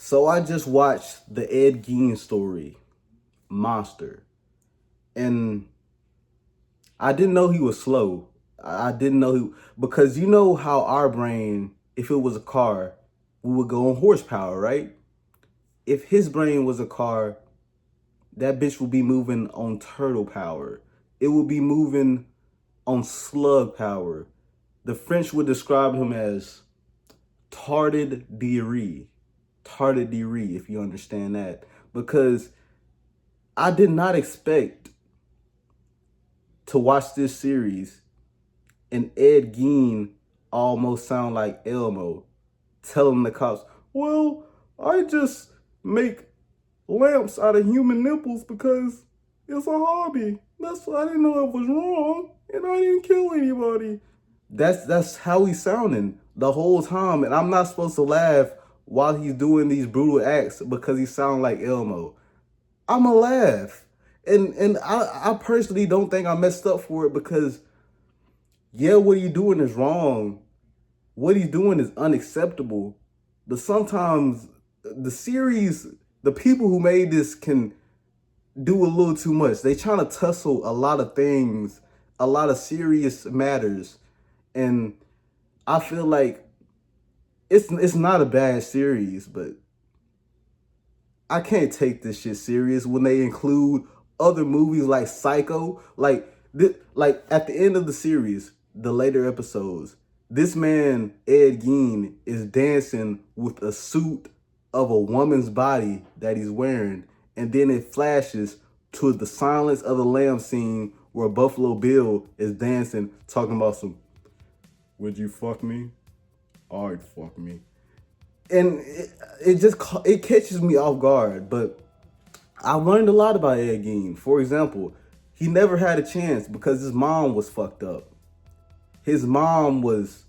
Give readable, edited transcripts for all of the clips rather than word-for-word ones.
So I just watched the Ed Gein story, Monster, and I didn't know he was slow. I didn't know because you know how our brain, if it was a car, we would go on horsepower, right? If his brain was a car, that bitch would be moving on turtle power. It would be moving on slug power. The French would describe him as tarded de riz. Tarded de riz, if you understand that. Because I did not expect to watch this series and Ed Gein almost sound like Elmo telling the cops, well, I just make lamps out of human nipples because it's a hobby. I didn't know it was wrong and I didn't kill anybody. That's how he's sounding the whole time. And I'm not supposed to laugh while he's doing these brutal acts because he sounds like Elmo. I'ma laugh. And I personally don't think I messed up for it because yeah, what he's doing is wrong. What he's doing is unacceptable. But sometimes the series, the people who made this can do a little too much. They trying to tussle a lot of things, a lot of serious matters. And I feel like it's not a bad series, but I can't take this shit serious when they include other movies like Psycho. Like at the end of the series, the later episodes, this man Ed Gein is dancing with a suit of a woman's body that he's wearing, and then it flashes to the Silence of the Lambs scene where Buffalo Bill is dancing, talking about some. Would you fuck me? Alright, fuck me. And it catches me off guard. But I learned a lot about Ed Gein. For example, he never had a chance because his mom was fucked up. His mom was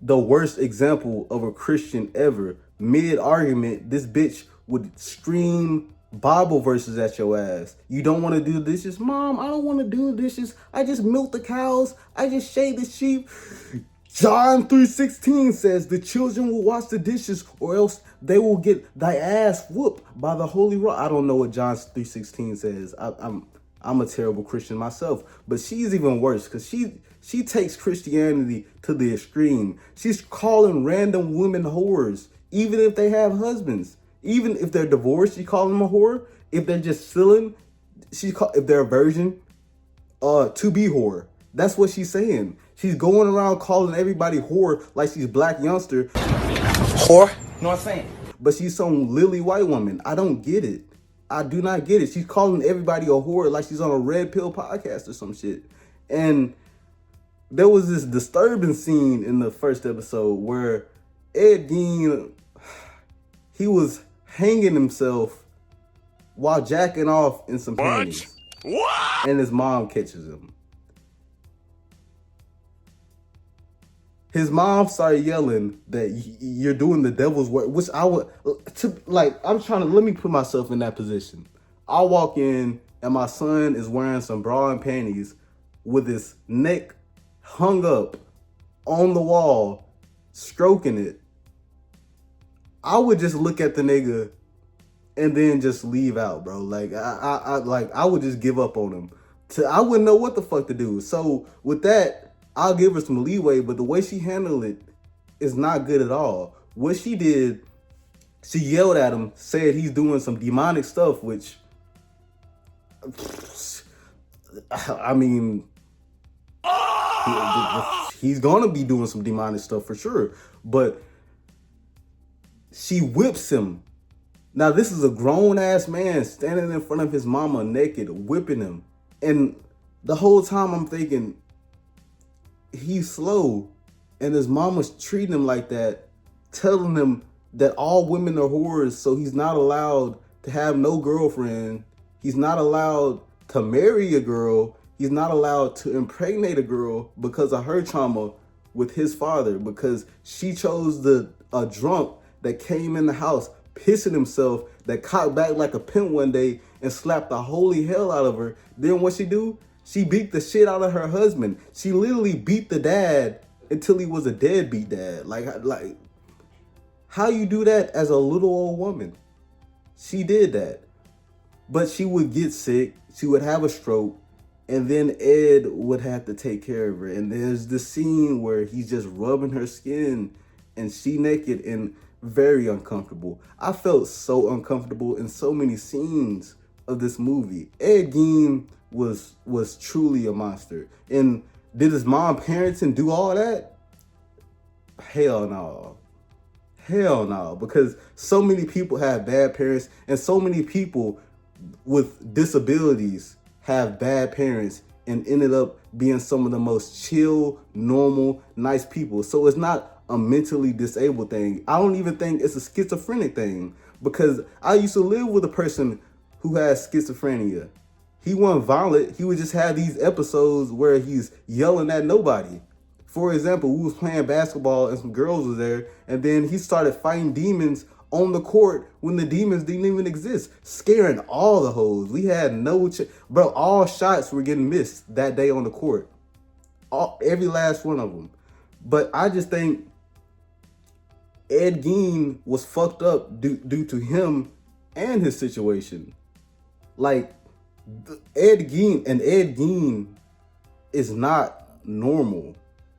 the worst example of a Christian ever. Mid argument, this bitch would scream Bible verses at your ass. You don't want to do the dishes? Mom, I don't want to do the dishes. I just milk the cows. I just shave the sheep. John 3:16 says the children will wash the dishes or else they will get thy ass whooped by the holy rock. I don't know what John 3:16 says. I'm a terrible Christian myself, but she's even worse because she takes Christianity to the extreme. She's calling random women whores, even if they have husbands. Even if they're divorced, she calls them a whore. If they're just stealing, if they're a virgin, to be whore. That's what she's saying. She's going around calling everybody whore like she's Black Youngster. Whore? You know what I'm saying? But she's some lily white woman. I don't get it. I do not get it. She's calling everybody a whore like she's on a red pill podcast or some shit. And there was this disturbing scene in the first episode where Ed Gein, he was hanging himself while jacking off in some panties. What? And his mom catches him. His mom started yelling that you're doing the devil's work, which let me put myself in that position. I walk in and my son is wearing some bra and panties with his neck hung up on the wall, stroking it. I would just look at the nigga and then just leave out, bro. Like I would just give up on him. I wouldn't know what the fuck to do. So with that, I'll give her some leeway, but the way she handled it is not good at all. What she did, she yelled at him, said he's doing some demonic stuff, which, I mean, he's gonna be doing some demonic stuff for sure. But she whips him. Now, this is a grown-ass man standing in front of his mama naked, whipping him. And the whole time I'm thinking, he's slow, and his mama's treating him like that, telling him that all women are whores, so he's not allowed to have no girlfriend. He's not allowed to marry a girl. He's not allowed to impregnate a girl because of her trauma with his father, because she chose a drunk that came in the house pissing himself, that cocked back like a pimp one day and slapped the holy hell out of her. Then what she do? She beat the shit out of her husband. She literally beat the dad until he was a deadbeat dad. Like How you do that as a little old woman? She did that. But she would get sick, she would have a stroke, and then Ed would have to take care of her. And there's this scene where he's just rubbing her skin and she naked and very uncomfortable. I felt so uncomfortable in so many scenes of this movie. Ed Gein was truly a monster. And did his mom parents and do all that? Hell no. Hell no. Because so many people have bad parents and so many people with disabilities have bad parents and ended up being some of the most chill, normal, nice people. So it's not a mentally disabled thing. I don't even think it's a schizophrenic thing, because I used to live with a person who has schizophrenia. He wasn't violent. He would just have these episodes where he's yelling at nobody. For example, we was playing basketball and some girls was there, and then he started fighting demons on the court when the demons didn't even exist, scaring all the hoes. We had bro. All shots were getting missed that day on the court, every last one of them. But I just think Ed Gein was fucked up due to him and his situation. Like Ed Gein is not normal.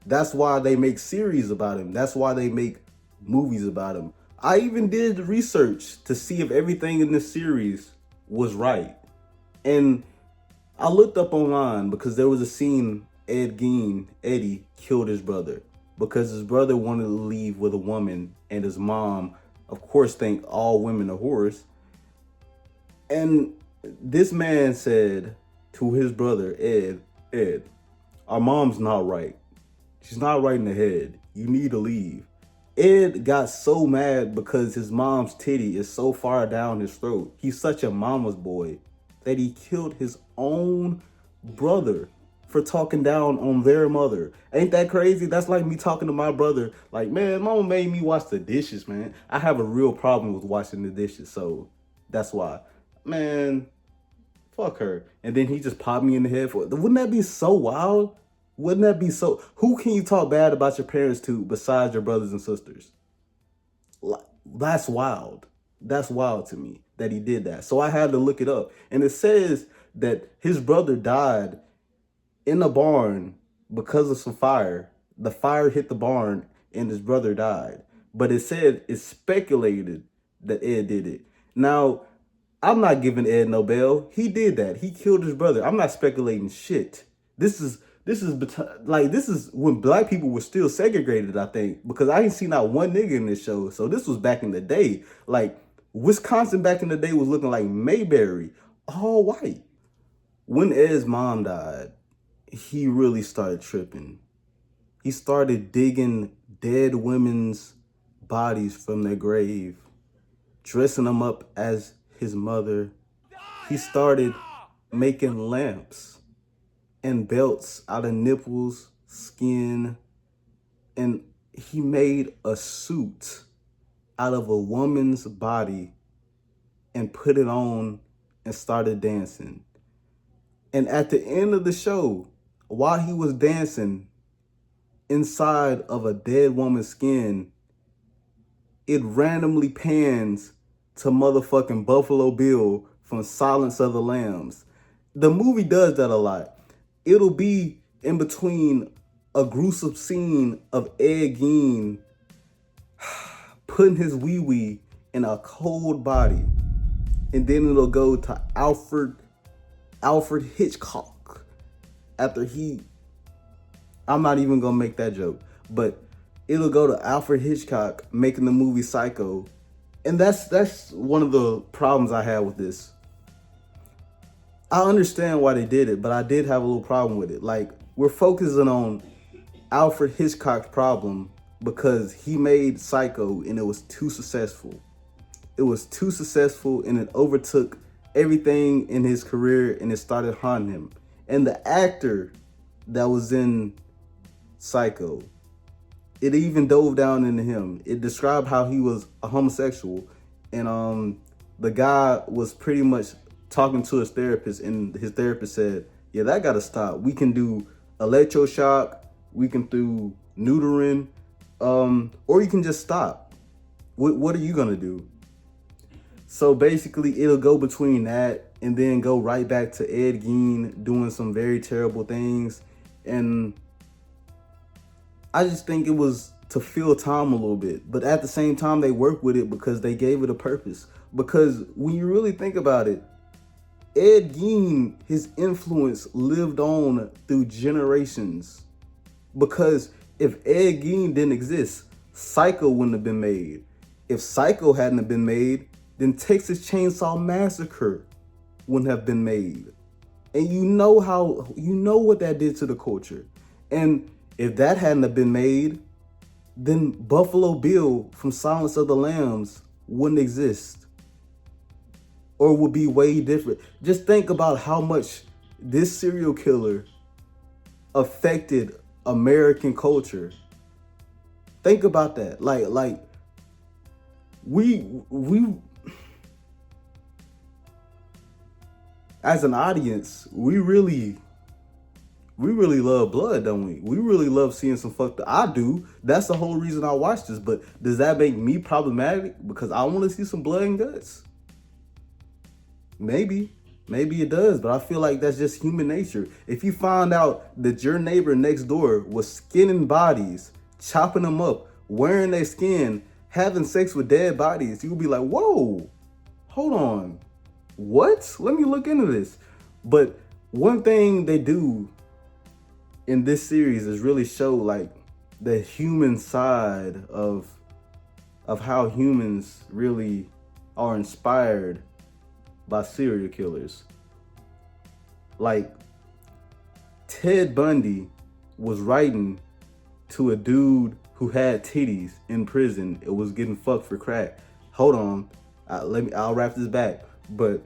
That's why they make series about him. That's why they make movies about him. I even did research to see if everything in this series was right. And I looked up online because there was a scene Eddie killed his brother because his brother wanted to leave with a woman, and his mom, of course, think all women are whores. And this man said to his brother, Ed, our mom's not right. She's not right in the head. You need to leave. Ed got so mad because his mom's titty is so far down his throat. He's such a mama's boy that he killed his own brother for talking down on their mother. Ain't that crazy? That's like me talking to my brother, like, man, mama made me wash the dishes, man. I have a real problem with washing the dishes, so that's why. Man, fuck her. And then he just popped me in the head for it. Wouldn't that be so wild? Wouldn't that be so? Who can you talk bad about your parents to besides your brothers and sisters? That's wild. That's wild to me that he did that. So I had to look it up. And it says that his brother died in a barn because of some fire. The fire hit the barn and his brother died. But it's speculated that Ed did it. Now, I'm not giving Ed no bail. He did that. He killed his brother. I'm not speculating shit. This is when black people were still segregated, I think, because I ain't seen not one nigga in this show. So this was back in the day. Like, Wisconsin back in the day was looking like Mayberry, all white. When Ed's mom died, he really started tripping. He started digging dead women's bodies from their grave, dressing them up as his mother. He started making lamps and belts out of nipples, skin, and he made a suit out of a woman's body and put it on and started dancing. And at the end of the show, while he was dancing inside of a dead woman's skin, it randomly pans to motherfucking Buffalo Bill from Silence of the Lambs. The movie does that a lot. It'll be in between a gruesome scene of Ed Gein putting his wee-wee in a cold body, and then it'll go to Alfred Hitchcock after I'm not even gonna make that joke, but it'll go to Alfred Hitchcock making the movie Psycho. And that's one of the problems I had with this. I understand why they did it, but I did have a little problem with it. Like, we're focusing on Alfred Hitchcock's problem because he made Psycho and it was too successful. It was too successful and it overtook everything in his career and it started haunting him. And the actor that was in Psycho, it even dove down into him. It described how he was a homosexual, and the guy was pretty much talking to his therapist, and his therapist said, yeah, that gotta stop. We can do electroshock, we can do neutering, or you can just stop. What are you gonna do? So basically, it'll go between that and then go right back to Ed Gein doing some very terrible things. And I just think it was to fill time a little bit. But at the same time, they worked with it because they gave it a purpose. Because when you really think about it, Ed Gein, his influence lived on through generations. Because if Ed Gein didn't exist, Psycho wouldn't have been made. If Psycho hadn't have been made, then Texas Chainsaw Massacre wouldn't have been made. And you know what that did to the culture. And if that hadn't have been made, then Buffalo Bill from Silence of the Lambs wouldn't exist, or would be way different. Just think about how much this serial killer affected American culture. Think about that. Like we as an audience, we really love blood, don't we? We really love seeing some fucked up. I do. That's the whole reason I watch this. But does that make me problematic because I want to see some blood and guts? Maybe. Maybe it does, but I feel like that's just human nature. If you find out that your neighbor next door was skinning bodies, chopping them up, wearing their skin, having sex with dead bodies, you'll be like, whoa, hold on. What? Let me look into this. But one thing they do in this series is really show like the human side of how humans really are inspired by serial killers. Like Ted Bundy was writing to a dude who had titties in prison. It was getting fucked for crack. Hold on, I'll wrap this back. But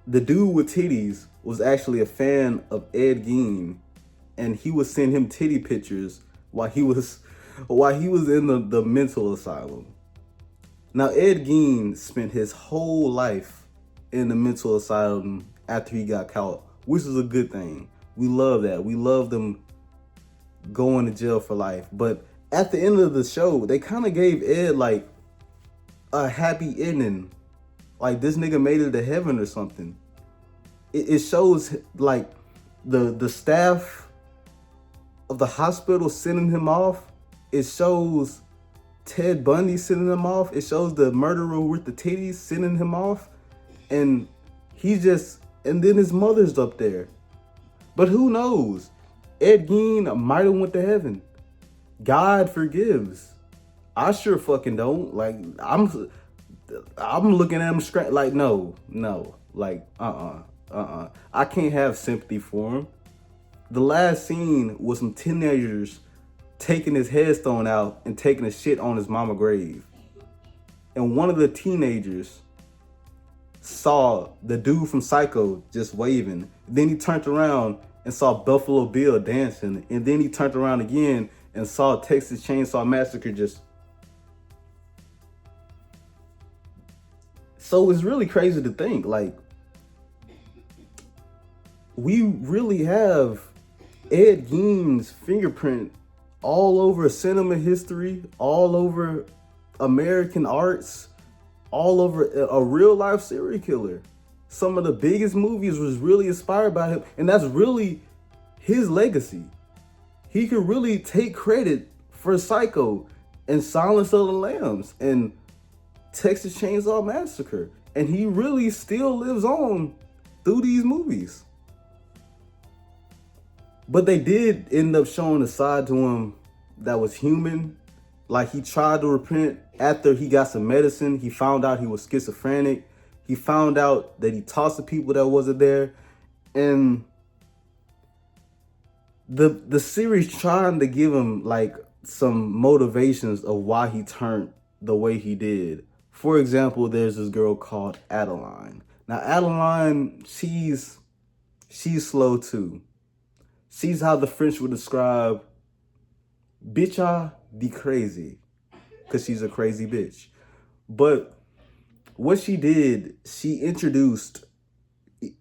the dude with titties was actually a fan of Ed Gein, and he would send him titty pictures while he was in the mental asylum. Now, Ed Gein spent his whole life in the mental asylum after he got caught, which is a good thing. We love that. We love them going to jail for life. But at the end of the show, they kind of gave Ed like a happy ending. Like this nigga made it to heaven or something. It shows like the staff of the hospital sending him off. It shows Ted Bundy sending him off. It shows the murderer with the titties sending him off. And and then his mother's up there. But who knows? Ed Gein might have went to heaven. God forgives. I sure fucking don't. Like, I'm looking at him straight like, no. Like, I can't have sympathy for him. The last scene was some teenagers taking his headstone out and taking a shit on his mama grave. And one of the teenagers saw the dude from Psycho just waving. Then he turned around and saw Buffalo Bill dancing. And then he turned around again and saw Texas Chainsaw Massacre just... So it's really crazy to think, like, we really have Ed Gein's fingerprint all over cinema history, all over American arts, all over a real life serial killer. Some of the biggest movies was really inspired by him, and that's really his legacy. He could really take credit for Psycho and Silence of the Lambs and Texas Chainsaw Massacre, and he really still lives on through these movies. But they did end up showing a side to him that was human. Like, he tried to repent after he got some medicine. He found out he was schizophrenic. He found out that he talked to people that wasn't there. And the series trying to give him like some motivations of why he turned the way he did. For example, there's this girl called Adeline. Now, Adeline, she's slow too. She's how the French would describe bitcha be crazy, because she's a crazy bitch. But what she did, she introduced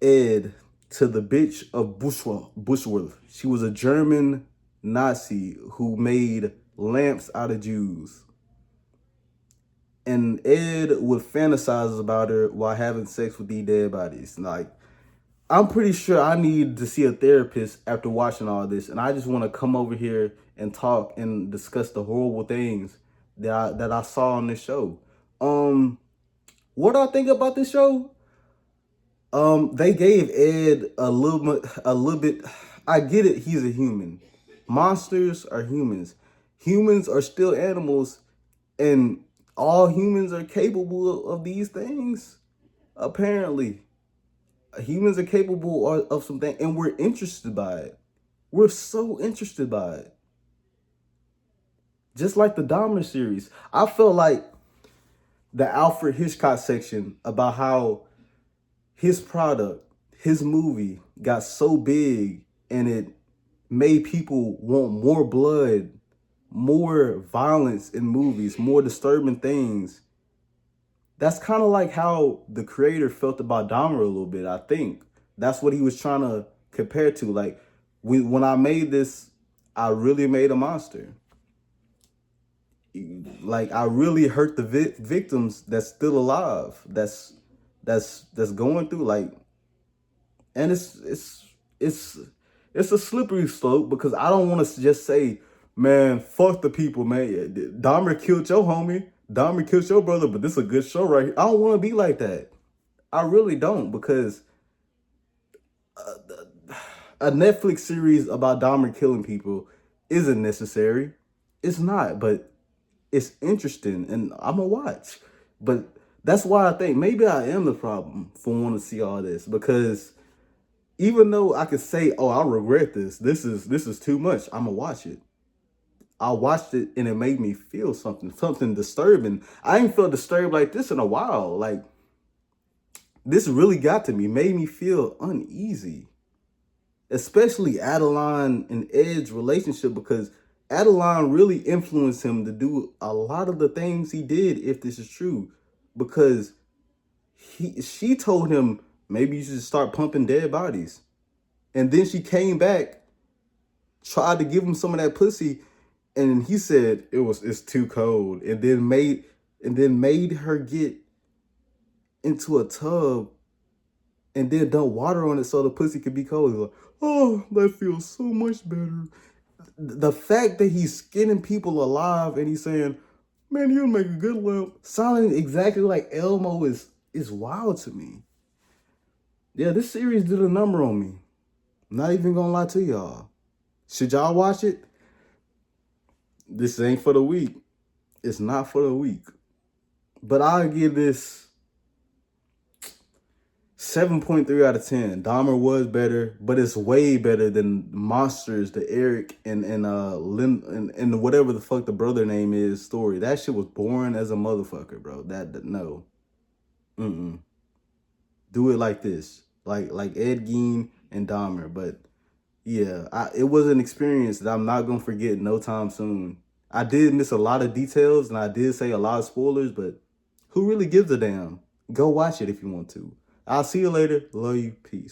Ed to the bitch of Bushworth. She was a German Nazi who made lamps out of Jews. and Ed would fantasize about her while having sex with these dead bodies. Like, I'm pretty sure I need to see a therapist after watching all this, and I just want to come over here and talk and discuss the horrible things that I saw on this show. What do I think about this show? They gave Ed a little bit. I get it. He's a human. Monsters are humans. Humans are still animals, and all humans are capable of these things. Apparently, humans are capable of something, and we're interested by it. We're so interested by it. Just like the Dahmer series, I felt like the Alfred Hitchcock section about how his product, his movie got so big and it made people want more blood, more violence in movies, more disturbing things. That's kind of like how the creator felt about Dahmer a little bit, I think. That's what he was trying to compare to. Like, when I made this, I really made a monster. Like, I really hurt the victims that's still alive, that's going through, like, and it's it's a slippery slope because I don't want to just say, man, fuck the people, man. Dahmer killed your homie, Dahmer killed your brother, but this is a good show right here. I don't want to be like that. I really don't, because a Netflix series about Dahmer killing people isn't necessary. It's not, but it's interesting, and I'm gonna watch. But that's why I think maybe I am the problem for wanting to see all this, because even though I could say, "Oh, I regret this. This is too much," I'm gonna watch it. I watched it and it made me feel something disturbing. I ain't felt disturbed like this in a while. Like, this really got to me, made me feel uneasy, especially Adeline and Ed's relationship, because Adeline really influenced him to do a lot of the things he did, if this is true, because she told him maybe you should start pumping dead bodies. And then she came back, tried to give him some of that pussy, and he said it's too cold, and then made her get into a tub and then dump water on it so the pussy could be cold. He's like, oh, that feels so much better. The fact that he's skinning people alive and he's saying, man, you'll make a good lamp, sounding exactly like Elmo, is wild to me. Yeah, this series did a number on me. Not even gonna lie to y'all. Should y'all watch it? This ain't for the weak. It's not for the weak. But I'll give this 7.3 out of 10. Dahmer was better, but it's way better than Monsters, the Eric and Lynn and whatever the fuck the brother name is story. That shit was boring as a motherfucker, bro. That no. Mm-mm. Do it like this. Like Ed Gein and Dahmer. But yeah, it was an experience that I'm not gonna forget no time soon. I did miss a lot of details and I did say a lot of spoilers, but who really gives a damn? Go watch it if you want to. I'll see you later. Love you. Peace.